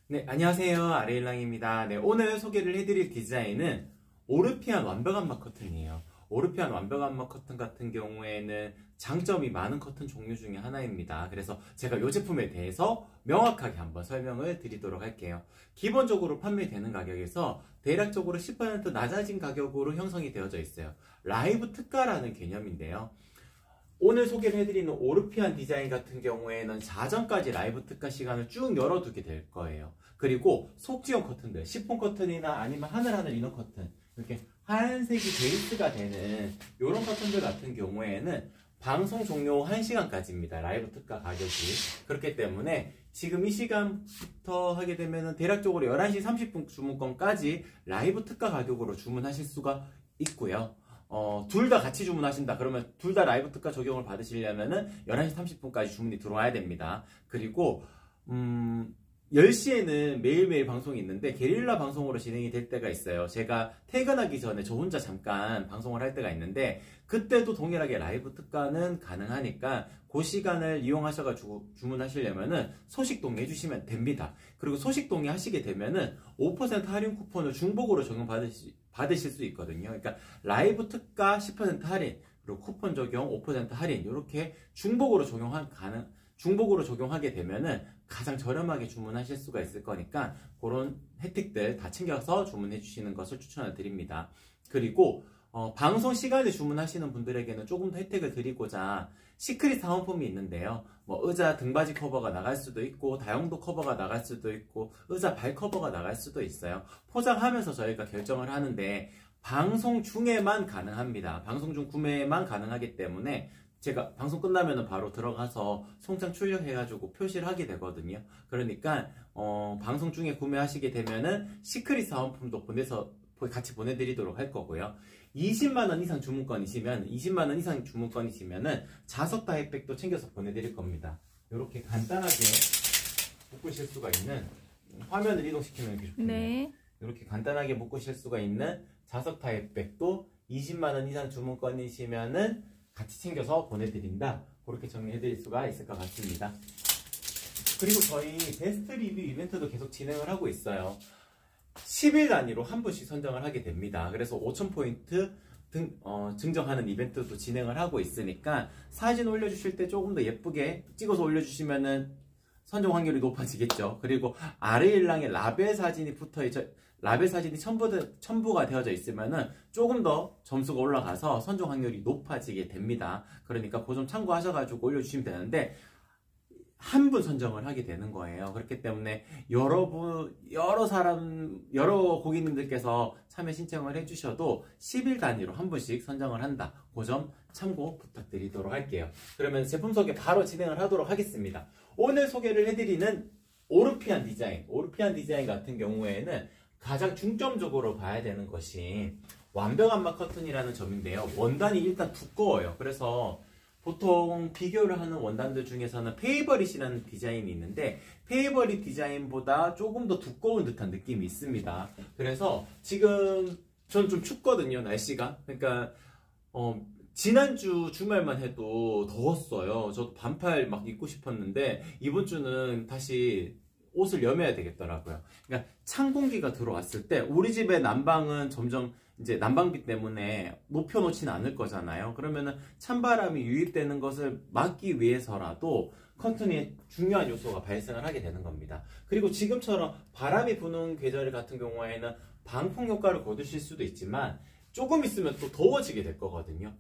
네, 안녕하세요. 아레일랑입니다. 네, 오늘 소개를 해드릴 디자인은 오르피안 완벽안마 커튼이에요. 오르피안 완벽안마 커튼 같은 경우에는 장점이 많은 커튼 종류 중에 하나입니다. 그래서 제가 이 제품에 대해서 명확하게 한번 설명을 드리도록 할게요. 기본적으로 판매되는 가격에서 대략적으로 10% 낮아진 가격으로 형성이 되어져 있어요. 라이브 특가라는 개념인데요. 오늘 소개를 해드리는 오르피안 디자인 같은 경우에는 사전까지 라이브 특가 시간을 쭉 열어두게 될 거예요. 그리고 속지형 커튼들, 시폰 커튼이나 아니면 하늘하늘 이너 커튼, 이렇게 하얀색이 베이스가 되는 이런 커튼들 같은 경우에는 방송 종료 1시간까지입니다. 라이브 특가 가격이. 그렇기 때문에 지금 이 시간부터 하게 되면 대략적으로 11시 30분 주문권까지 라이브 특가 가격으로 주문하실 수가 있고요. 둘 다 같이 주문하신다 그러면 둘 다 라이브 특가 적용을 받으시려면은 11시 30분까지 주문이 들어와야 됩니다. 그리고 10시에는 매일매일 방송이 있는데 게릴라 방송으로 진행이 될 때가 있어요. 제가 퇴근하기 전에 저 혼자 잠깐 방송을 할 때가 있는데 그때도 동일하게 라이브 특가는 가능하니까 그 시간을 이용하셔가지고 주문하시려면은 소식동의 해주시면 됩니다. 그리고 소식동의 하시게 되면은 5% 할인 쿠폰을 중복으로 받으실 수 있거든요. 그러니까 라이브 특가 10% 할인 그리고 쿠폰 적용 5% 할인 이렇게 중복으로 적용하게 되면은 가장 저렴하게 주문하실 수가 있을 거니까 그런 혜택들 다 챙겨서 주문해 주시는 것을 추천을 드립니다. 그리고 방송 시간에 주문하시는 분들에게는 조금 더 혜택을 드리고자 시크릿 사은품이 있는데요. 뭐 의자 등받이 커버가 나갈 수도 있고 다용도 커버가 나갈 수도 있고 의자 발 커버가 나갈 수도 있어요. 포장하면서 저희가 결정을 하는데 방송 중에만 가능합니다. 방송 중 구매만 가능하기 때문에 제가 방송 끝나면 바로 들어가서 송장 출력해가지고 표시를 하게 되거든요. 그러니까 방송 중에 구매하시게 되면은 시크릿 사은품도 같이 보내드리도록 할 거고요. 20만원 이상 주문권이시면은 자석다 혜택도 챙겨서 보내드릴 겁니다. 이렇게 간단하게 묶으실 수가 있는 화면을 이동시키면 이렇게 좋겠네요. 네. 이렇게 간단하게 묶으실 수가 있는 자석다 혜택도 20만원 이상 주문권이시면은 같이 챙겨서 보내드린다. 그렇게 정리해드릴 수가 있을 것 같습니다. 그리고 저희 베스트 리뷰 이벤트도 계속 진행을 하고 있어요. 10일 단위로 한 분씩 선정을 하게 됩니다. 그래서 5,000포인트 증정하는 이벤트도 진행을 하고 있으니까 사진 올려주실 때 조금 더 예쁘게 찍어서 올려주시면은 선정 확률이 높아지겠죠. 그리고 아레일랑의 라벨 사진이 첨부가 되어져 있으면은 조금 더 점수가 올라가서 선정 확률이 높아지게 됩니다. 그러니까 그 점 참고하셔가지고 올려주시면 되는데 한 분 선정을 하게 되는 거예요. 그렇기 때문에 여러 고객님들께서 참여 신청을 해주셔도 10일 단위로 한 분씩 선정을 한다. 그 점 참고 부탁드리도록 할게요. 그러면 제품 소개 바로 진행을 하도록 하겠습니다. 오늘 소개를 해드리는 오르피안 디자인 같은 경우에는 가장 중점적으로 봐야 되는 것이 완벽안마 커튼이라는 점인데요. 원단이 일단 두꺼워요. 그래서 보통 비교를 하는 원단들 중에서는 페이버릿이라는 디자인이 있는데 페이버릿 디자인보다 조금 더 두꺼운 듯한 느낌이 있습니다. 그래서 지금 저는 좀 춥거든요, 날씨가. 그러니까 지난주 주말만 해도 더웠어요. 저도 반팔 막 입고 싶었는데 이번 주는 다시 옷을 여며야 되겠더라고요. 그러니까 찬 공기가 들어왔을 때 우리 집의 난방은 점점 이제 난방비 때문에 높여놓지는 않을 거잖아요. 그러면은 찬바람이 유입되는 것을 막기 위해서라도 커튼이 중요한 요소가 발생을 하게 되는 겁니다. 그리고 지금처럼 바람이 부는 계절 같은 경우에는 방풍 효과를 거두실 수도 있지만 조금 있으면 또 더워지게 될 거거든요.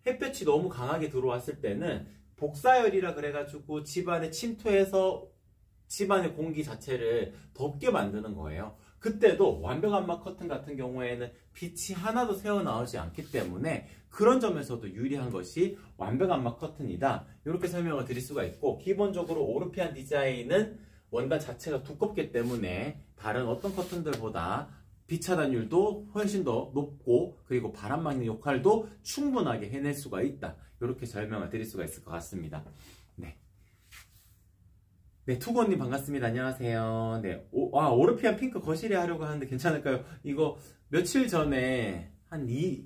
햇볕이 너무 강하게 들어왔을 때는 복사열이라 그래가지고 집안에 침투해서 집안의 공기 자체를 덥게 만드는 거예요. 그때도 완벽안마 커튼 같은 경우에는 빛이 하나도 새어나오지 않기 때문에 그런 점에서도 유리한 것이 완벽안마 커튼이다. 이렇게 설명을 드릴 수가 있고, 기본적으로 오르피안 디자인은 원단 자체가 두껍기 때문에 다른 어떤 커튼들보다 빛 차단율도 훨씬 더 높고 그리고 바람 막는 역할도 충분하게 해낼 수가 있다. 이렇게 설명을 드릴 수가 있을 것 같습니다. 네, 투고님 반갑습니다. 안녕하세요. 네, 오르피안 핑크 거실에 하려고 하는데 괜찮을까요? 이거 며칠 전에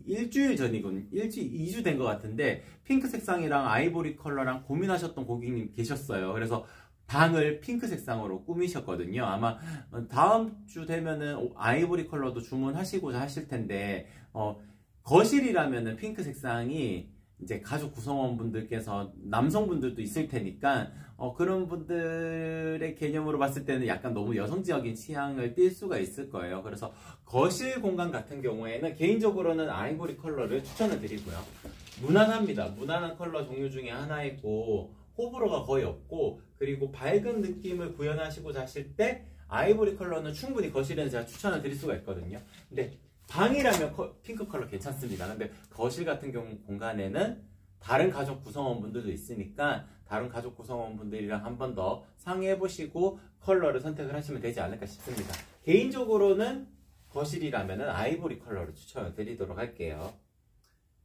일주일 전이군. 2주 된 것 같은데 핑크 색상이랑 아이보리 컬러랑 고민하셨던 고객님 계셨어요. 그래서 방을 핑크 색상으로 꾸미셨거든요. 아마 다음 주 되면은 아이보리 컬러도 주문하시고자 하실 텐데, 거실이라면은 핑크 색상이 이제 가족 구성원분들께서 남성분들도 있을 테니까 그런 분들의 개념으로 봤을 때는 약간 너무 여성적인 취향을 띌 수가 있을 거예요. 그래서 거실 공간 같은 경우에는 개인적으로는 아이보리 컬러를 추천을 드리고요. 무난합니다. 무난한 컬러 종류 중에 하나이고 호불호가 거의 없고, 그리고 밝은 느낌을 구현하시고자 하실 때 아이보리 컬러는 충분히 거실에는 제가 추천을 드릴 수가 있거든요. 근데 방이라면 핑크 컬러 괜찮습니다. 근데 거실 같은 경우 공간에는 다른 가족 구성원분들도 있으니까 다른 가족 구성원분들이랑 한 번 더 상의해 보시고 컬러를 선택을 하시면 되지 않을까 싶습니다. 개인적으로는 거실이라면 아이보리 컬러를 추천을 드리도록 할게요.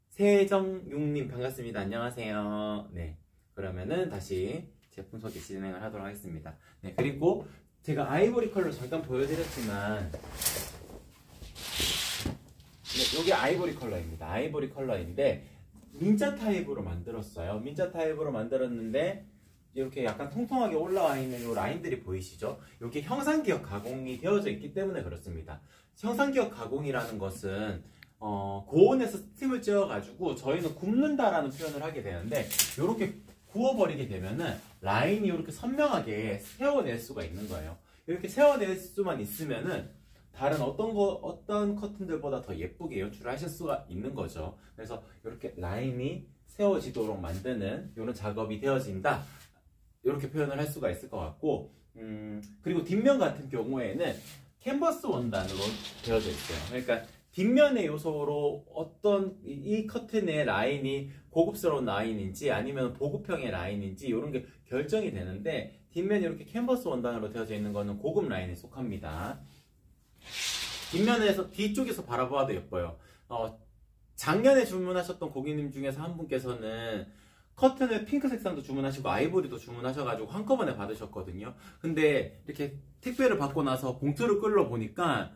세정용님 반갑습니다. 안녕하세요. 네, 그러면은 다시 제품 소개 진행을 하도록 하겠습니다. 네, 그리고 제가 아이보리 컬러 잠깐 보여드렸지만, 네, 이게 아이보리 컬러입니다. 아이보리 컬러인데 민자 타입으로 만들었어요. 민자 타입으로 만들었는데 이렇게 약간 통통하게 올라와 있는 이 라인들이 보이시죠? 이렇게 형상기억 가공이 되어져 있기 때문에 그렇습니다. 형상기억 가공이라는 것은 고온에서 스팀을 쬐어가지고 저희는 굽는다라는 표현을 하게 되는데, 이렇게 구워버리게 되면은 라인이 이렇게 선명하게 세워낼 수가 있는 거예요. 이렇게 세워낼 수만 있으면은 다른 어떤 커튼들보다 더 예쁘게 연출을 하실 수가 있는 거죠. 그래서 이렇게 라인이 세워지도록 만드는 이런 작업이 되어진다, 이렇게 표현을 할 수가 있을 것 같고, 그리고 뒷면 같은 경우에는 캔버스 원단으로 되어져 있어요. 그러니까 뒷면의 요소로 어떤 이 커튼의 라인이 고급스러운 라인인지 아니면 보급형의 라인인지 이런 게 결정이 되는데, 뒷면이 이렇게 캔버스 원단으로 되어져 있는 거는 고급 라인에 속합니다. 뒷면에서 뒤쪽에서 바라봐도 예뻐요. 작년에 주문하셨던 고객님 중에서 한 분께서는 커튼을 핑크 색상도 주문하시고 아이보리도 주문하셔가지고 한꺼번에 받으셨거든요. 근데 이렇게 택배를 받고 나서 봉투를 끌러 보니까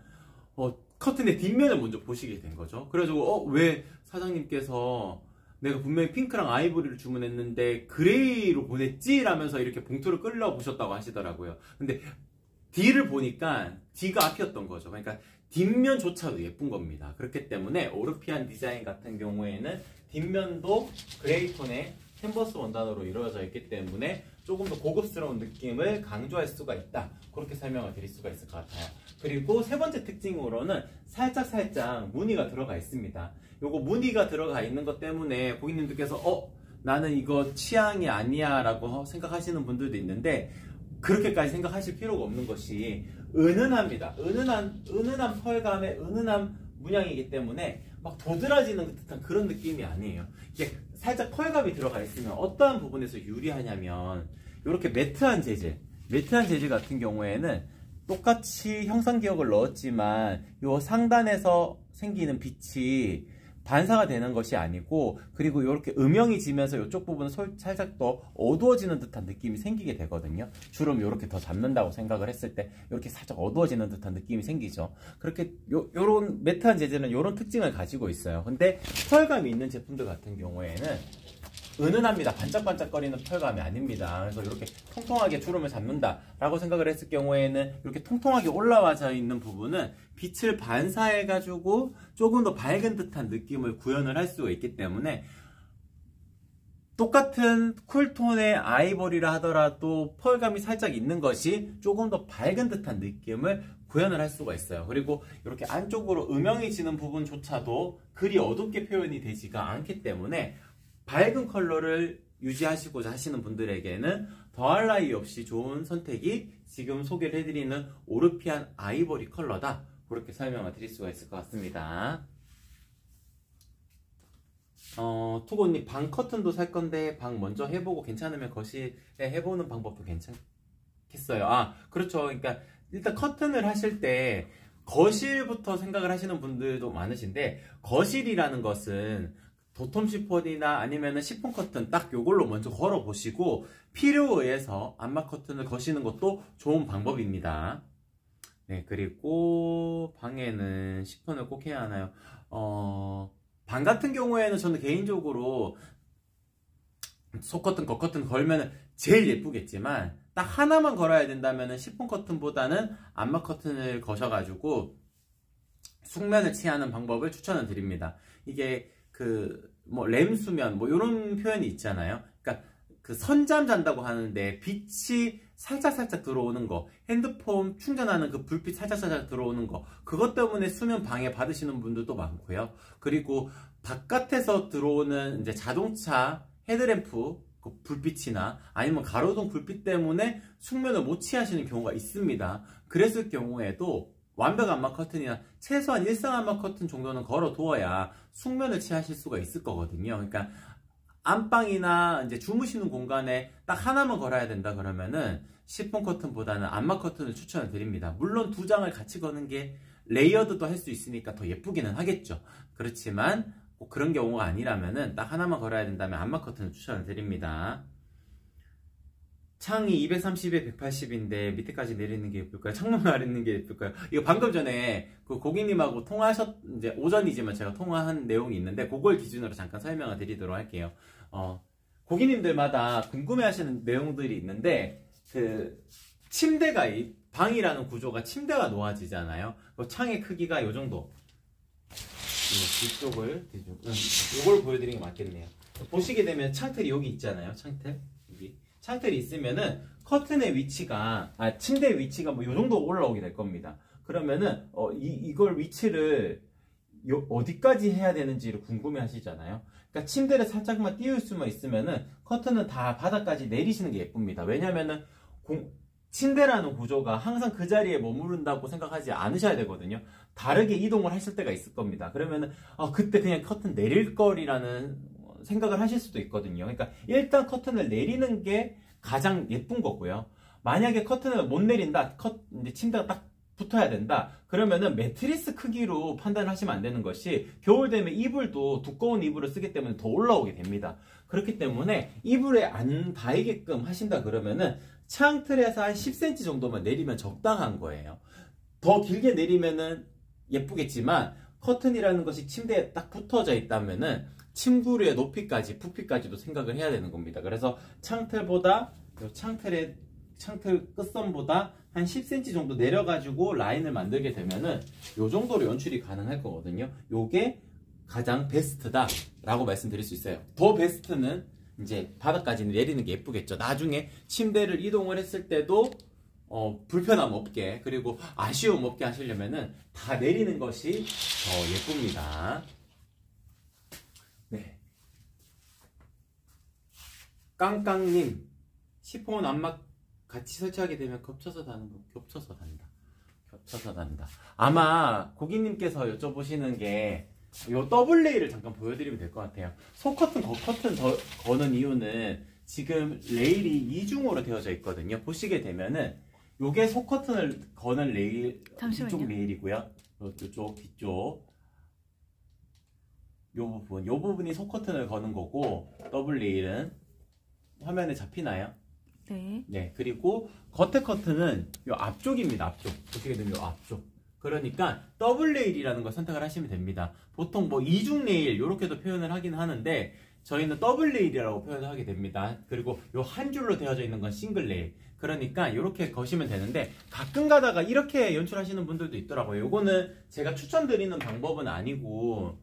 커튼의 뒷면을 먼저 보시게 된 거죠. 그래가지고 왜 사장님께서 내가 분명히 핑크랑 아이보리를 주문했는데 그레이로 보냈지? 라면서 이렇게 봉투를 끌러 보셨다고 하시더라고요. 근데 D를 보니까 D가 앞이었던 거죠. 그러니까 뒷면조차도 예쁜 겁니다. 그렇기 때문에 오르피안 디자인 같은 경우에는 뒷면도 그레이 톤의 캔버스 원단으로 이루어져 있기 때문에 조금 더 고급스러운 느낌을 강조할 수가 있다, 그렇게 설명을 드릴 수가 있을 것 같아요. 그리고 세 번째 특징으로는 살짝 무늬가 들어가 있습니다. 요거 무늬가 들어가 있는 것 때문에 고객님들께서 나는 이거 취향이 아니야 라고 생각하시는 분들도 있는데, 그렇게까지 생각하실 필요가 없는 것이 은은합니다. 은은한 펄감의 은은한 문양이기 때문에 막 도드라지는 듯한 그런 느낌이 아니에요. 이게 살짝 펄감이 들어가 있으면 어떠한 부분에서 유리하냐면, 이렇게 매트한 재질 같은 경우에는 똑같이 형상기억을 넣었지만 요 상단에서 생기는 빛이 반사가 되는 것이 아니고, 그리고 이렇게 음영이 지면서 이쪽 부분은 살짝 더 어두워지는 듯한 느낌이 생기게 되거든요. 주름 이렇게 더 잡는다고 생각을 했을 때 이렇게 살짝 어두워지는 듯한 느낌이 생기죠. 그렇게 요런 매트한 재질은 요런 특징을 가지고 있어요. 근데 펄감이 있는 제품들 같은 경우에는 은은합니다. 반짝반짝거리는 펄감이 아닙니다. 그래서 이렇게 통통하게 주름을 잡는다 라고 생각을 했을 경우에는 이렇게 통통하게 올라와져 있는 부분은 빛을 반사해 가지고 조금 더 밝은 듯한 느낌을 구현을 할 수가 있기 때문에, 똑같은 쿨톤의 아이보리라 하더라도 펄감이 살짝 있는 것이 조금 더 밝은 듯한 느낌을 구현을 할 수가 있어요. 그리고 이렇게 안쪽으로 음영이 지는 부분조차도 그리 어둡게 표현이 되지가 않기 때문에 밝은 컬러를 유지하시고자 하시는 분들에게는 더할 나위 없이 좋은 선택이 지금 소개를 해드리는 오르피안 아이보리 컬러다, 그렇게 설명을 드릴 수가 있을 것 같습니다. 투고님, 방 커튼도 살 건데 방 먼저 해보고 괜찮으면 거실에 해보는 방법도 괜찮겠어요. 그렇죠. 그러니까 일단 커튼을 하실 때 거실부터 생각을 하시는 분들도 많으신데, 거실이라는 것은 도톰 시폰이나 아니면은 시폰 커튼 딱 요걸로 먼저 걸어 보시고 필요에 의해서 암막 커튼을 거시는 것도 좋은 방법입니다. 네, 그리고 방에는 시폰을 꼭 해야 하나요? 방 같은 경우에는 저는 개인적으로 속커튼, 겉커튼 걸면 제일 예쁘겠지만 딱 하나만 걸어야 된다면은 시폰 커튼보다는 암막 커튼을 거셔가지고 숙면을 취하는 방법을 추천을 드립니다. 이게 뭐 램수면 뭐 이런 표현이 있잖아요. 그러니까 그 선잠 잔다고 하는데 빛이 살짝살짝 들어오는 거, 핸드폰 충전하는 그 불빛 살짝살짝 들어오는 거, 그것 때문에 수면 방해 받으시는 분들도 많고요. 그리고 바깥에서 들어오는 이제 자동차 헤드램프 그 불빛이나 아니면 가로등 불빛 때문에 숙면을 못 취하시는 경우가 있습니다. 그랬을 경우에도 완벽 암막 커튼이나 최소한 일상 암막 커튼 정도는 걸어 두어야 숙면을 취하실 수가 있을 거거든요. 그러니까 안방이나 이제 주무시는 공간에 딱 하나만 걸어야 된다 그러면은 시폰 커튼보다는 암막 커튼을 추천을 드립니다. 물론 두 장을 같이 거는 게 레이어드도 할 수 있으니까 더 예쁘기는 하겠죠. 그렇지만 꼭 그런 경우가 아니라면은 딱 하나만 걸어야 된다면 암막 커튼을 추천을 드립니다. 창이 230에 180인데 밑에까지 내리는 게 예쁠까요? 창문 아래 있는 게 예쁠까요? 이거 방금 전에 그 고객님하고 이제 오전이지만 제가 통화한 내용이 있는데 그걸 기준으로 잠깐 설명을 드리도록 할게요. 고객님들마다 궁금해하시는 내용들이 있는데 침대가 방이라는 구조가 침대가 놓아지잖아요. 창의 크기가 요 정도. 뒤쪽을 이걸 보여드리는 게 맞겠네요. 보시게 되면 창틀이 여기 있잖아요. 창틀이 있으면은 커튼의 위치가 침대 위치가 뭐 요 정도 올라오게 될 겁니다. 그러면은 이걸 위치를 어디까지 해야 되는지를 궁금해 하시잖아요. 그러니까 침대를 살짝만 띄울 수만 있으면은 커튼은 다 바닥까지 내리시는 게 예쁩니다. 왜냐면은 침대라는 구조가 항상 그 자리에 머무른다고 생각하지 않으셔야 되거든요. 다르게 이동을 하실 때가 있을 겁니다. 그러면은 그때 그냥 커튼 내릴 거리라는 생각을 하실 수도 있거든요. 그러니까 일단 커튼을 내리는 게 가장 예쁜 거고요. 만약에 커튼을 못 내린다, 이제 침대가 딱 붙어야 된다. 그러면은 매트리스 크기로 판단을 하시면 안 되는 것이 겨울 되면 이불도 두꺼운 이불을 쓰기 때문에 더 올라오게 됩니다. 그렇기 때문에 이불에 안 닿이게끔 하신다 그러면은 창틀에서 한 10cm 정도만 내리면 적당한 거예요. 더 길게 내리면은 예쁘겠지만 커튼이라는 것이 침대에 딱 붙어져 있다면은 침구류의 높이까지, 부피까지도 생각을 해야 되는 겁니다. 그래서 창틀 끝선보다 한 10cm 정도 내려가지고 라인을 만들게 되면은 요 정도로 연출이 가능할 거거든요. 요게 가장 베스트다라고 말씀드릴 수 있어요. 더 베스트는 이제 바닥까지 내리는 게 예쁘겠죠. 나중에 침대를 이동을 했을 때도 불편함 없게 그리고 아쉬움 없게 하시려면은 다 내리는 것이 더 예쁩니다. 네. 깡깡님, 시폰 암막 같이 설치하게 되면 겹쳐서 단다. 아마 고객님께서 여쭤보시는 게 요 더블 레일을 잠깐 보여드리면 될 것 같아요. 속커튼, 겉커튼 거는 이유는 지금 레일이 이중으로 되어져 있거든요. 보시게 되면은 요게 속커튼을 거는 레일, 이쪽 레일이고요. 이쪽 뒤쪽 요 부분이 속커튼을 거는 거고, 더블 레일은 화면에 잡히나요? 네. 네. 그리고 겉에 커튼은 요 앞쪽입니다. 앞쪽. 보시게 되면 요 앞쪽. 그러니까 더블 레일이라는 걸 선택을 하시면 됩니다. 보통 뭐 이중 레일 요렇게도 표현을 하긴 하는데 저희는 더블 레일이라고 표현을 하게 됩니다. 그리고 요 한 줄로 되어져 있는 건 싱글 레일. 그러니까 이렇게 거시면 되는데 가끔 가다가 이렇게 연출하시는 분들도 있더라고요. 요거는 제가 추천드리는 방법은 아니고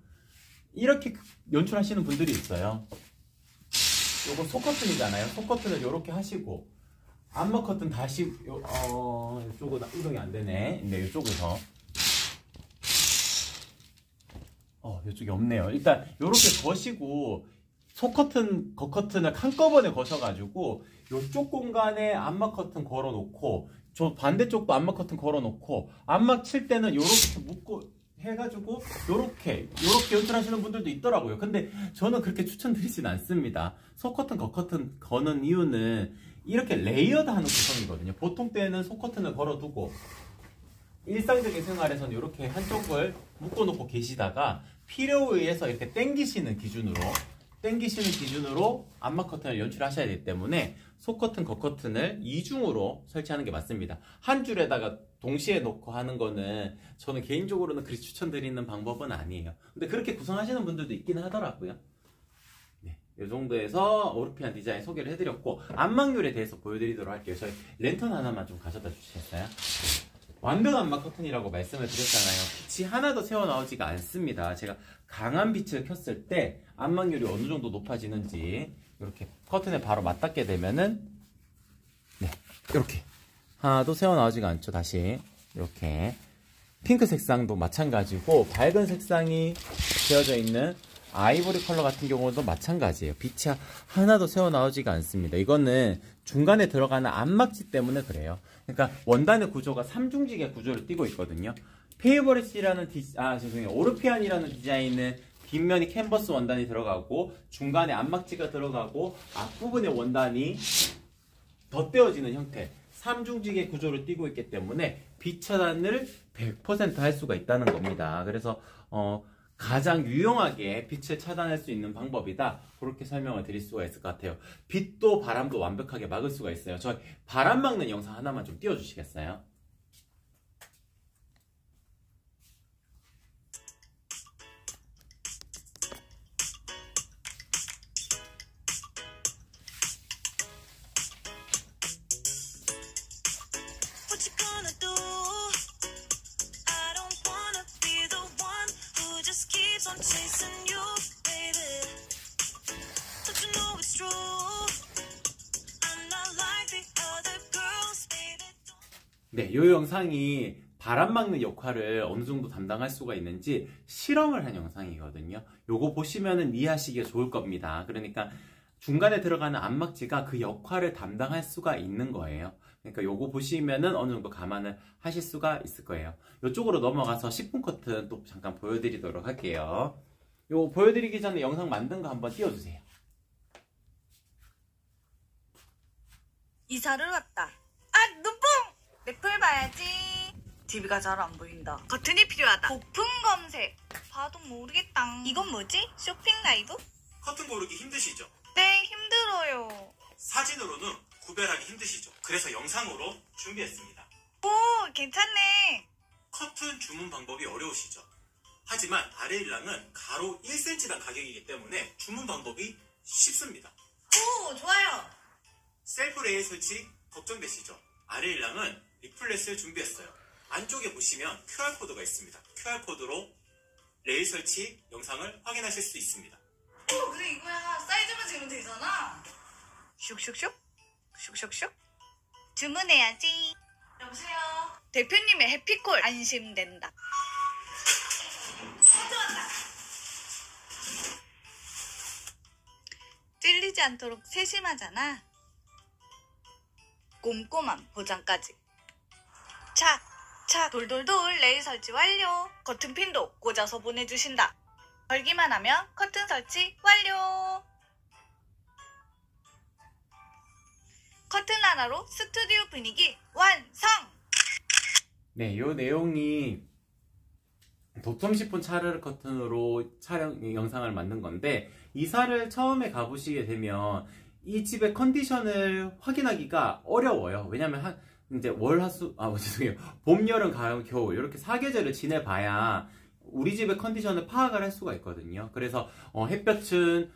이렇게 연출하시는 분들이 있어요. 요거 속커튼이잖아요. 속커튼을 요렇게 하시고 암막 커튼 다시 이쪽은 이동이 안 되네. 네, 이쪽에서 이쪽이 없네요. 일단 요렇게 거시고 속커튼, 겉커튼을 한꺼번에 거셔가지고 요쪽 공간에 암막 커튼 걸어놓고 저 반대쪽도 암막 커튼 걸어놓고 암막 칠 때는 요렇게 묶고 해가지고 요렇게 연출하시는 분들도 있더라고요. 근데 저는 그렇게 추천드리진 않습니다. 속커튼, 겉커튼 거는 이유는 이렇게 레이어드 하는 구성이거든요. 보통 때는 속커튼을 걸어두고 일상적인 생활에서는 이렇게 한쪽을 묶어놓고 계시다가 필요에 의해서 이렇게 당기시는 기준으로 암막 커튼을 연출하셔야 되기 때문에 속커튼, 겉커튼을 이중으로 설치하는 게 맞습니다. 한 줄에다가 동시에 놓고 하는 거는 저는 개인적으로는 그리 추천드리는 방법은 아니에요. 근데 그렇게 구성하시는 분들도 있긴 하더라고요. 네, 이 정도에서 오르피안 디자인 소개를 해드렸고, 안막률에 대해서 보여드리도록 할게요. 저희 랜턴 하나만 좀 가져다 주시겠어요? 완벽 안막 커튼이라고 말씀을 드렸잖아요. 빛이 하나도 새어나오지가 않습니다. 제가 강한 빛을 켰을 때 안막률이 어느 정도 높아지는지 이렇게 커튼에 바로 맞닿게 되면은 네, 이렇게 하나도 새어나오지가 않죠. 다시 이렇게 핑크 색상도 마찬가지고, 밝은 색상이 되어져 있는 아이보리 컬러 같은 경우도 마찬가지예요. 빛이 하나도 새어나오지가 않습니다. 이거는 중간에 들어가는 안막지 때문에 그래요. 그러니까 원단의 구조가 3중직의 구조를 띠고 있거든요. 페이버릿이라는 오르피안이라는 디자인은 뒷면이 캔버스 원단이 들어가고, 중간에 안막지가 들어가고, 앞부분에 원단이 덧대어지는 형태 3중직의 구조를 띠고 있기 때문에 빛 차단을 100% 할 수가 있다는 겁니다. 그래서 가장 유용하게 빛을 차단할 수 있는 방법이다, 그렇게 설명을 드릴 수가 있을 것 같아요. 빛도 바람도 완벽하게 막을 수가 있어요. 저 바람 막는 영상 하나만 좀 띄워주시겠어요? 네, 이 영상이 바람 막는 역할을 어느 정도 담당할 수가 있는지 실험을 한 영상이거든요. 요거 보시면은 이해하시기가 좋을 겁니다. 그러니까 중간에 들어가는 안막지가 그 역할을 담당할 수가 있는 거예요. 그러니까 요거 보시면은 어느 정도 감안을 하실 수가 있을 거예요. 이쪽으로 넘어가서 10분 커튼 또 잠깐 보여드리도록 할게요. 요 보여드리기 전에 영상 만든 거 한번 띄워주세요. 이사를 왔다. 아, 눈뽕! 랩을 봐야지. TV가 잘 안 보인다. 커튼이 필요하다. 고품 검색. 봐도 모르겠다. 이건 뭐지? 쇼핑 라이브? 커튼 고르기 힘드시죠? 네, 힘들어요. 사진으로는 구별하기 힘드시죠? 그래서 영상으로 준비했습니다. 오, 괜찮네. 커튼 주문 방법이 어려우시죠? 하지만 아레일랑은 가로 1cm당 가격이기 때문에 주문 방법이 쉽습니다. 오, 좋아요. 셀프 레일 설치 걱정되시죠? 아레일랑은 리플렛을 준비했어요. 안쪽에 보시면 QR코드가 있습니다. QR코드로 레일 설치 영상을 확인하실 수 있습니다. 오, 그래 이거야. 사이즈만 재면 되잖아. 슉슉슉. 슉슉슉. 주문해야지. 여보세요. 대표님의 해피콜. 안심된다. 가져왔다. 찔리지 않도록 세심하잖아. 꼼꼼한 보장까지. 차, 돌돌돌 레일 설치 완료. 커튼 핀도 꽂아서 보내주신다. 걸기만 하면 커튼 설치 완료. 커튼 하나로 스튜디오 분위기 완성! 네, 이 내용이 도톰 시폰 차르르 커튼으로 촬영 영상을 만든 건데, 이사를 처음에 가보시게 되면 이 집의 컨디션을 확인하기가 어려워요. 왜냐면 이제 죄송해요. 봄, 여름, 가을, 겨울 이렇게 4계절을 지내봐야 우리 집의 컨디션을 파악을 할 수가 있거든요. 그래서 햇볕은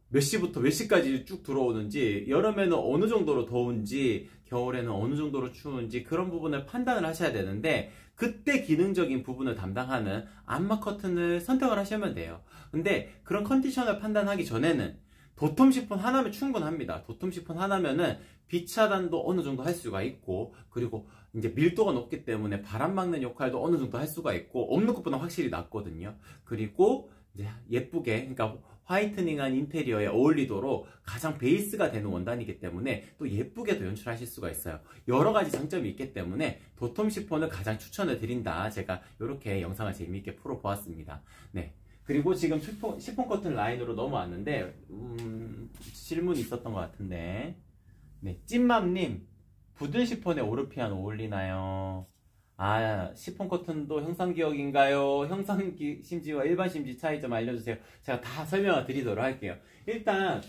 몇 시부터 몇 시까지 쭉 들어오는지, 여름에는 어느 정도로 더운지, 겨울에는 어느 정도로 추운지, 그런 부분을 판단을 하셔야 되는데, 그때 기능적인 부분을 담당하는 안막 커튼을 선택을 하시면 돼요. 근데 그런 컨디션을 판단하기 전에는 도톰 시폰 하나면 충분합니다. 도톰 시폰 하나면은 빛 차단도 어느 정도 할 수가 있고, 그리고 이제 밀도가 높기 때문에 바람 막는 역할도 어느 정도 할 수가 있고, 없는 것보다 확실히 낫거든요. 그리고 이제 예쁘게, 그러니까 화이트닝한 인테리어에 어울리도록 가장 베이스가 되는 원단이기 때문에 또 예쁘게도 연출하실 수가 있어요. 여러 가지 장점이 있기 때문에 도톰 시폰을 가장 추천을 드린다. 제가 이렇게 영상을 재미있게 풀어보았습니다. 네. 그리고 지금 시폰 커튼 라인으로 넘어왔는데, 질문이 있었던 것 같은데, 네, 찐맘님, 부든 시폰에 오르피안 어울리나요? 아, 시폰 커튼도 형상 기억인가요? 형상 심지와 일반 심지 차이점 알려주세요. 제가 다 설명을 드리도록 할게요. 일단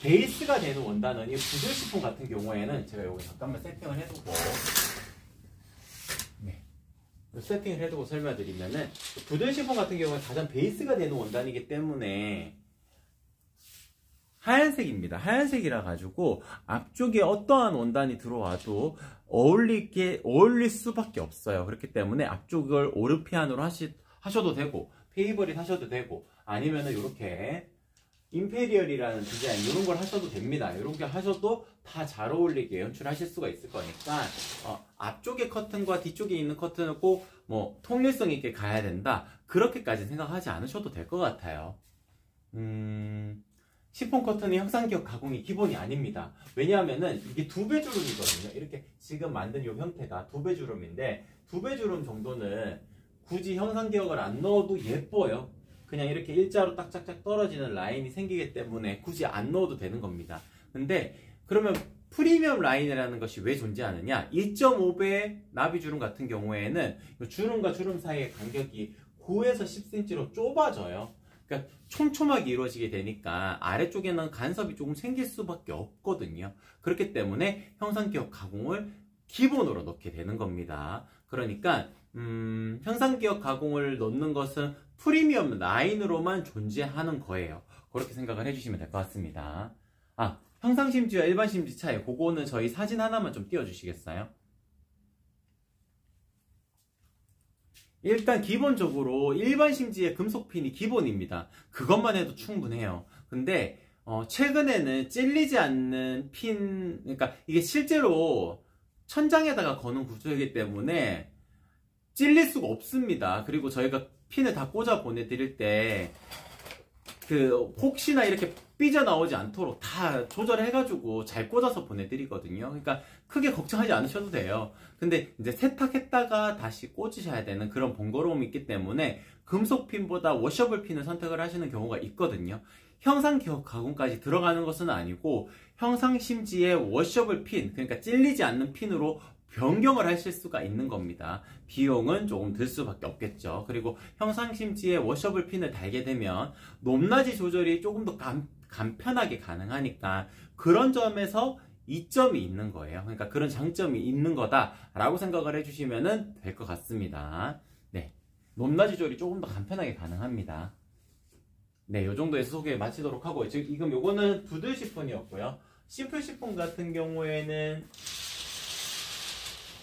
베이스가 되는 원단은 이 부든 시폰 같은 경우에는 제가 여기 잠깐만 세팅을 해두고, 네, 세팅을 해두고 설명드리면은, 부든 시폰 같은 경우는 가장 베이스가 되는 원단이기 때문에 하얀색입니다. 하얀색이라 가지고 앞쪽에 어떠한 원단이 들어와도 어울릴 수밖에 없어요. 그렇기 때문에 앞쪽을 오르피안으로 하셔도 되고 페이버릿 하셔도 되고 아니면은 이렇게 임페리얼이라는 디자인 이런 걸 하셔도 됩니다. 이런 게 하셔도 다 잘 어울리게 연출하실 수가 있을 거니까 앞쪽에 커튼과 뒤쪽에 있는 커튼을 꼭 뭐 통일성 있게 가야 된다 그렇게까지 생각하지 않으셔도 될 것 같아요. 시폰 커튼의 형상기억 가공이 기본이 아닙니다. 왜냐하면은 이게 2배 주름이거든요. 이렇게 지금 만든 이 형태가 2배 주름인데 2배 주름 정도는 굳이 형상기억을 안 넣어도 예뻐요. 그냥 이렇게 일자로 딱짝짝 떨어지는 라인이 생기기 때문에 굳이 안 넣어도 되는 겁니다. 근데 그러면 프리미엄 라인이라는 것이 왜 존재하느냐? 2.5배 나비주름 같은 경우에는 주름과 주름 사이의 간격이 9에서 10cm로 좁아져요. 그러니까 촘촘하게 이루어지게 되니까 아래쪽에는 간섭이 조금 생길 수밖에 없거든요. 그렇기 때문에 형상기억 가공을 기본으로 넣게 되는 겁니다. 그러니까 형상기억 가공을 넣는 것은 프리미엄 라인으로만 존재하는 거예요. 그렇게 생각을 해주시면 될 것 같습니다. 형상 심지와 일반 심지 차이, 그거는 저희 사진 하나만 좀 띄워주시겠어요? 일단 기본적으로 일반 심지의 금속핀이 기본입니다. 그것만 해도 충분해요. 근데 최근에는 찔리지 않는 핀, 그러니까 이게 실제로 천장에다가 거는 구조이기 때문에 찔릴 수가 없습니다. 그리고 저희가 핀을 다 꽂아 보내드릴 때 혹시나 이렇게 삐져나오지 않도록 다 조절해가지고 잘 꽂아서 보내드리거든요. 그러니까 크게 걱정하지 않으셔도 돼요. 근데 이제 세탁했다가 다시 꽂으셔야 되는 그런 번거로움이 있기 때문에 금속 핀보다 워셔블 핀을 선택을 하시는 경우가 있거든요. 형상 기억 가공까지 들어가는 것은 아니고 형상 심지의 워셔블 핀, 그러니까 찔리지 않는 핀으로 변경을 하실 수가 있는 겁니다. 비용은 조금 들 수밖에 없겠죠. 그리고 형상 심지에 워셔블 핀을 달게 되면 높낮이 조절이 조금 더 간편하게 가능하니까 그런 점에서 이점이 있는 거예요. 그러니까 그런 장점이 있는 거다라고 생각을 해주시면 될 것 같습니다. 네, 높낮이 조절이 조금 더 간편하게 가능합니다. 네, 요 정도에서 소개 마치도록 하고, 지금 요거는 부들 시폰이었고요. 심플 시폰 같은 경우에는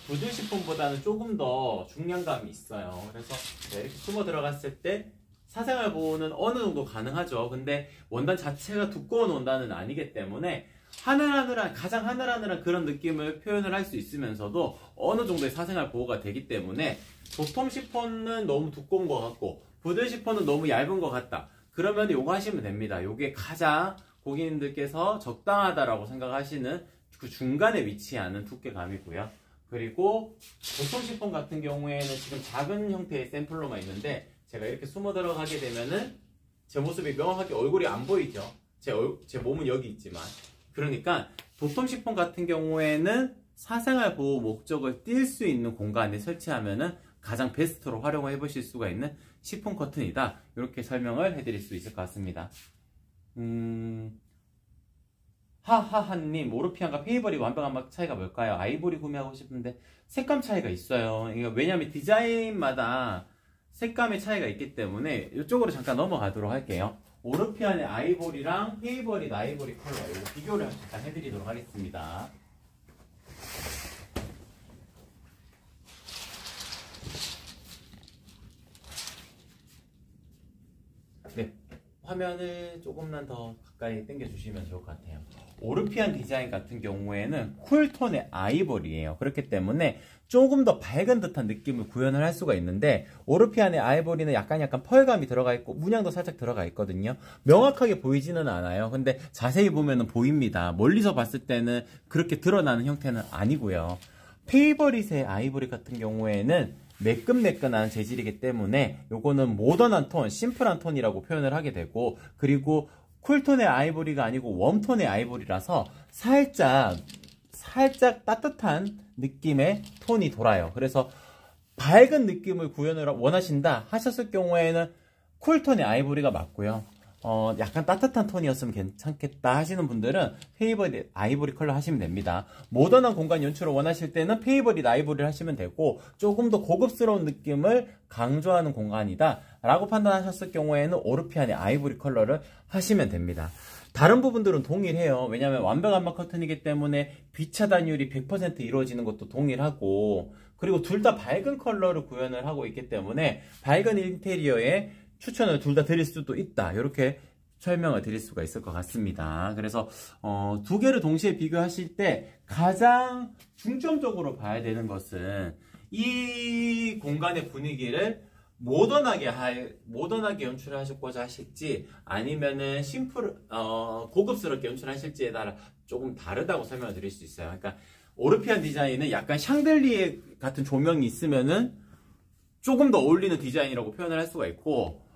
부들 시폰보다는 조금 더 중량감이 있어요. 그래서 이렇게 숨어 들어갔을 때 사생활 보호는 어느 정도 가능하죠. 근데 원단 자체가 두꺼운 원단은 아니기 때문에 가장 하늘하늘한 그런 느낌을 표현을 할 수 있으면서도 어느 정도의 사생활 보호가 되기 때문에 보통 시폰은 너무 두꺼운 것 같고 부들 시폰은 너무 얇은 것 같다. 그러면 요거 하시면 됩니다. 요게 가장 고객님들께서 적당하다라고 생각하시는 그 중간에 위치하는 두께감이고요. 그리고 보통 시폰 같은 경우에는 지금 작은 형태의 샘플로만 있는데 제가 이렇게 숨어 들어가게 되면은 제 모습이 명확하게 얼굴이 안 보이죠. 제 몸은 여기 있지만. 그러니까 보통 시폰 같은 경우에는 사생활 보호 목적을 띌 수 있는 공간에 설치하면은 가장 베스트로 활용을 해보실 수가 있는 시폰 커튼이다. 이렇게 설명을 해드릴 수 있을 것 같습니다. 하하하님, 오르피안과 페이버릿 완벽한 맛 차이가 뭘까요? 아이보리 구매하고 싶은데 색감 차이가 있어요. 왜냐하면 디자인마다 색감의 차이가 있기 때문에 이쪽으로 잠깐 넘어가도록 할게요. 오르피안의 아이보리랑 페이버릿 아이보리 컬러 이거 비교를 잠깐 해드리도록 하겠습니다. 네, 화면을 조금만 더 가까이 당겨주시면 좋을 것 같아요. 오르피안 디자인 같은 경우에는 쿨톤의 아이보리예요. 그렇기 때문에 조금 더 밝은 듯한 느낌을 구현을 할 수가 있는데 오르피안의 아이보리는 약간 펄감이 들어가 있고 문양도 살짝 들어가 있거든요. 명확하게 보이지는 않아요. 근데 자세히 보면은 보입니다. 멀리서 봤을 때는 그렇게 드러나는 형태는 아니고요. 페이버릿의 아이보리 같은 경우에는 매끈매끈한 재질이기 때문에 요거는 모던한 톤, 심플한 톤이라고 표현을 하게 되고, 그리고 쿨톤의 아이보리가 아니고 웜톤의 아이보리라서 살짝 따뜻한 느낌의 톤이 돌아요. 그래서 밝은 느낌을 구현을 원하신다 하셨을 경우에는 쿨톤의 아이보리가 맞고요. 약간 따뜻한 톤이었으면 괜찮겠다 하시는 분들은 페이버릿 아이보리 컬러 하시면 됩니다. 모던한 공간 연출을 원하실 때는 페이버릿 아이보리를 하시면 되고, 조금 더 고급스러운 느낌을 강조하는 공간이다 라고 판단하셨을 경우에는 오르피안의 아이보리 컬러를 하시면 됩니다. 다른 부분들은 동일해요. 왜냐하면 완벽 암막 커튼이기 때문에 빛 차단율이 100% 이루어지는 것도 동일하고, 그리고 둘 다 밝은 컬러를 구현을 하고 있기 때문에 밝은 인테리어에 추천을 둘 다 드릴 수도 있다. 이렇게 설명을 드릴 수가 있을 것 같습니다. 그래서 두 개를 동시에 비교하실 때 가장 중점적으로 봐야 되는 것은 이 공간의 분위기를 모던하게 연출하고자 하실지 아니면은 고급스럽게 연출하실지에 따라 조금 다르다고 설명을 드릴 수 있어요. 그러니까 오르피안 디자인은 약간 샹들리에 같은 조명이 있으면은 조금 더 어울리는 디자인이라고 표현을 할 수가 있고,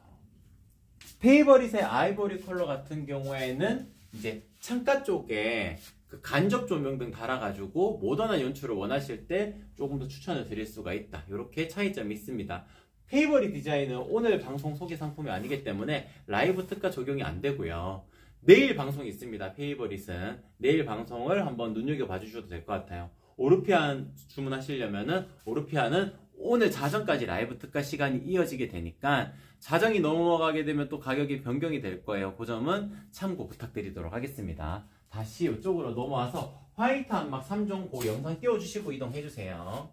페이버릿의 아이보리 컬러 같은 경우에는 이제 창가 쪽에 그 간접 조명 등 달아가지고 모던한 연출을 원하실 때 조금 더 추천을 드릴 수가 있다. 이렇게 차이점이 있습니다. 페이버릿 디자인은 오늘 방송 소개 상품이 아니기 때문에 라이브 특가 적용이 안 되고요. 내일 방송이 있습니다. 페이버릿은 내일 방송을 한번 눈여겨봐 주셔도 될 것 같아요. 오르피안 주문하시려면은 오르피안은 오늘 자정까지 라이브 특가 시간이 이어지게 되니까 자정이 넘어가게 되면 또 가격이 변경이 될 거예요. 그 점은 참고 부탁드리도록 하겠습니다. 다시 이쪽으로 넘어와서 화이트 암막 3종 그 영상 띄워주시고 이동해주세요.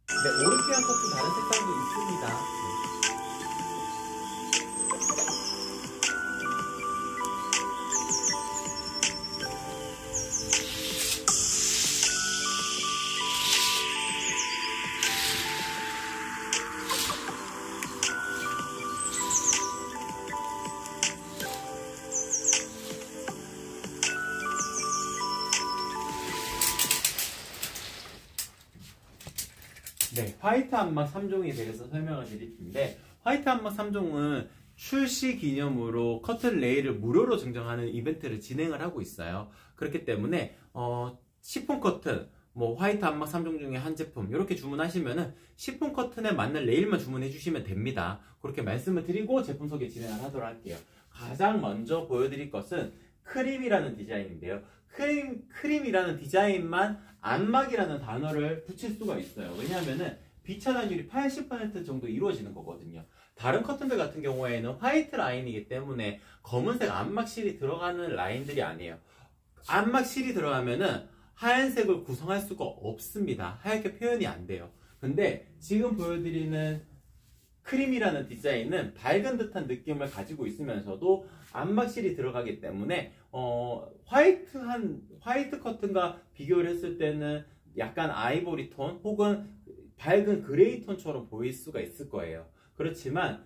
네, 오르피안 커튼 다른 색상도 있습니다. 네, 화이트 암막 3종에 대해서 설명을 드릴 텐데, 화이트 암막 3종은 출시 기념으로 커튼 레일을 무료로 증정하는 이벤트를 진행을 하고 있어요. 그렇기 때문에 시폰 커튼, 화이트 암막 3종 중에 한 제품 이렇게 주문하시면은 시폰 커튼에 맞는 레일만 주문해 주시면 됩니다. 그렇게 말씀을 드리고 제품 소개 진행을 하도록 할게요. 가장 먼저 보여드릴 것은 크림이라는 디자인인데요. 크림이라는 디자인만 암막이라는 단어를 붙일 수가 있어요. 왜냐하면은 빛 차단율이 80% 정도 이루어지는 거거든요. 다른 커튼들 같은 경우에는 화이트 라인이기 때문에 검은색 암막실이 들어가는 라인들이 아니에요. 암막실이 들어가면은 하얀색을 구성할 수가 없습니다. 하얗게 표현이 안 돼요. 근데 지금 보여드리는 크림이라는 디자인은 밝은 듯한 느낌을 가지고 있으면서도 암막실이 들어가기 때문에 화이트 커튼과 비교를 했을 때는 약간 아이보리 톤 혹은 밝은 그레이 톤처럼 보일 수가 있을 거예요. 그렇지만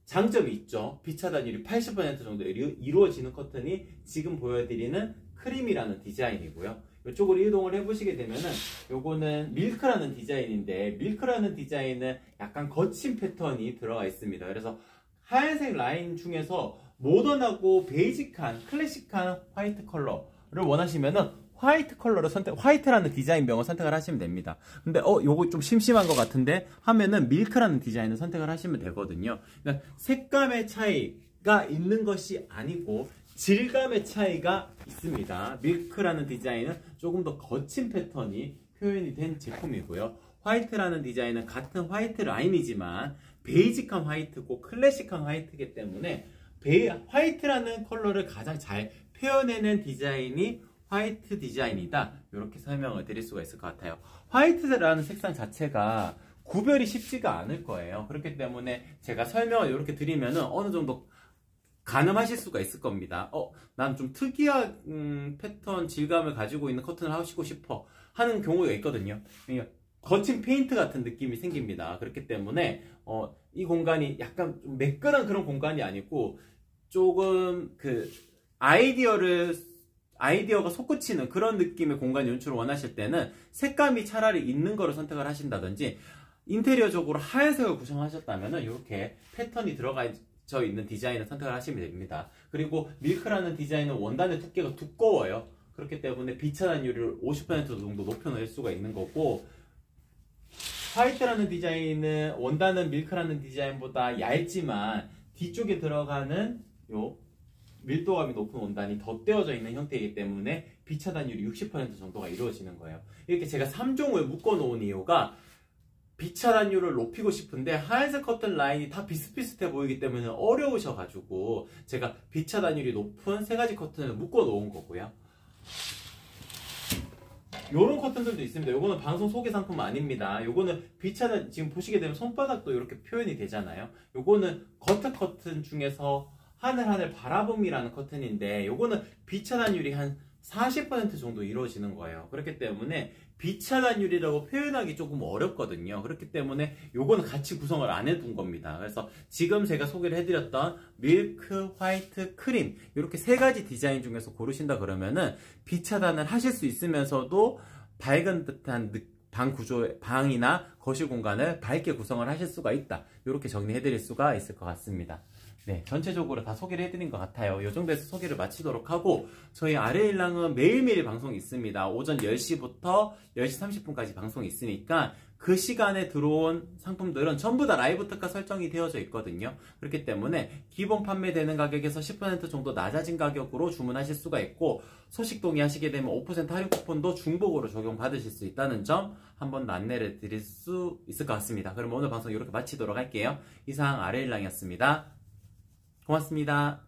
장점이 있죠. 빛 차단율이 80% 정도 이루어지는 커튼이 지금 보여드리는 크림이라는 디자인이고요. 이쪽으로 이동을 해보시게 되면은 요거는 밀크라는 디자인인데, 밀크라는 디자인은 약간 거친 패턴이 들어가 있습니다. 그래서 하얀색 라인 중에서 모던하고 베이직한 클래식한 화이트 컬러를 원하시면은 화이트라는 디자인명을 선택을 하시면 됩니다. 근데 요거 좀 심심한 것 같은데 하면은 밀크라는 디자인을 선택을 하시면 되거든요. 그러니까 색감의 차이가 있는 것이 아니고 질감의 차이가 있습니다. 밀크라는 디자인은 조금 더 거친 패턴이 표현이 된 제품이고요. 화이트라는 디자인은 같은 화이트 라인이지만 베이직한 화이트고 클래식한 화이트이기 때문에 화이트라는 컬러를 가장 잘 표현해낸 디자인이 화이트 디자인이다. 이렇게 설명을 드릴 수가 있을 것 같아요. 화이트라는 색상 자체가 구별이 쉽지가 않을 거예요. 그렇기 때문에 제가 설명을 이렇게 드리면은 어느 정도 가늠하실 수가 있을 겁니다. 난 좀 특이한 패턴 질감을 가지고 있는 커튼을 하시고 싶어 하는 경우가 있거든요. 그러니까 거친 페인트 같은 느낌이 생깁니다. 그렇기 때문에 이 공간이 약간 좀 매끈한 그런 공간이 아니고 조금 그 아이디어가 솟구치는 그런 느낌의 공간 연출을 원하실 때는 색감이 차라리 있는 거를 선택을 하신다든지, 인테리어적으로 하얀색을 구성하셨다면 이렇게 패턴이 들어가져 있는 디자인을 선택을 하시면 됩니다. 그리고 밀크라는 디자인은 원단의 두께가 두꺼워요. 그렇기 때문에 빛 차단율을 50% 정도 높여낼 수가 있는 거고, 화이트라는 디자인은 원단은 밀크라는 디자인보다 얇지만 뒤쪽에 들어가는 요 밀도감이 높은 원단이 덧대어져 있는 형태이기 때문에 빛 차단율이 60% 정도가 이루어지는 거예요. 이렇게 제가 3종을 묶어 놓은 이유가 빛 차단율을 높이고 싶은데 하얀색 커튼 라인이 다 비슷비슷해 보이기 때문에 어려우셔가지고 제가 빛 차단율이 높은 세 가지 커튼을 묶어 놓은 거고요. 요런 커튼들도 있습니다. 요거는 방송 소개 상품 아닙니다. 요거는 빛 차단, 지금 보시게 되면 손바닥도 이렇게 표현이 되잖아요. 요거는 겉트 커튼 중에서 하늘 바라봄이라는 커튼인데 요거는 빛 차단율이 한 40% 정도 이루어지는 거예요. 그렇기 때문에 빛 차단율이라고 표현하기 조금 어렵거든요. 그렇기 때문에 요거는 같이 구성을 안 해둔 겁니다. 그래서 지금 제가 소개를 해드렸던 밀크, 화이트, 크림 이렇게 세 가지 디자인 중에서 고르신다 그러면은 빛 차단을 하실 수 있으면서도 밝은 듯한 방 구조, 방이나 거실 공간을 밝게 구성을 하실 수가 있다. 이렇게 정리해드릴 수가 있을 것 같습니다. 네, 전체적으로 다 소개를 해드린 것 같아요. 이 정도에서 소개를 마치도록 하고 저희 아래일랑은 매일매일 방송이 있습니다. 오전 10시부터 10시 30분까지 방송이 있으니까 그 시간에 들어온 상품들은 전부 다 라이브 특가 설정이 되어져 있거든요. 그렇기 때문에 기본 판매되는 가격에서 10% 정도 낮아진 가격으로 주문하실 수가 있고 소식 동의하시게 되면 5% 할인 쿠폰도 중복으로 적용받으실 수 있다는 점 한번 안내를 드릴 수 있을 것 같습니다. 그럼 오늘 방송 이렇게 마치도록 할게요. 이상 아래일랑이었습니다. 고맙습니다.